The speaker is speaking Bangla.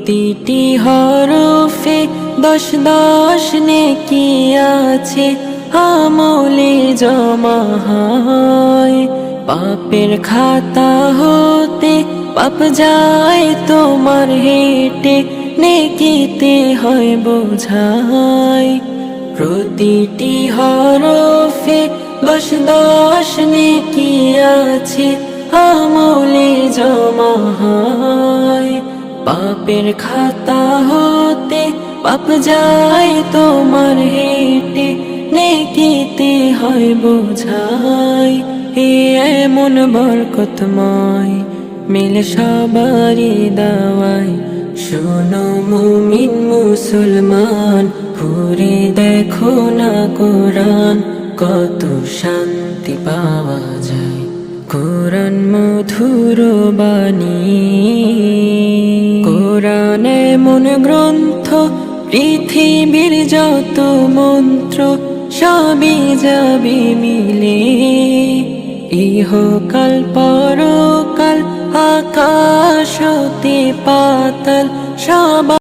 প্রতিটি হরফে 10 নেকি আছে, আমলে জমা হয়। পাপের খাতা হতে পাপ যায় তোমার হেঁটে, নেকিতে হয় বোঝাই। প্রতিটি হরফে 10 নেকি আছে, আমলে জমা হয়। পাপের খাতা হতে পাপ যায় তোমার হেঁটে, নেকিতে হয় বোঝাই। এমন বরকতময় মিলে সবারই দাওয়ায়, শোনো মুমিন মুসলমান, ঘুরে দেখো না কোরআন, কত শান্তি পাওয়া যায়। কোরআন মধুর বাণী, কোরআন এমন গ্রন্থ, পৃথিবীর যত মন্ত্র সবই যাবে মিলে। ইহকাল পরকাল, আকাশ হতে পাতাল সব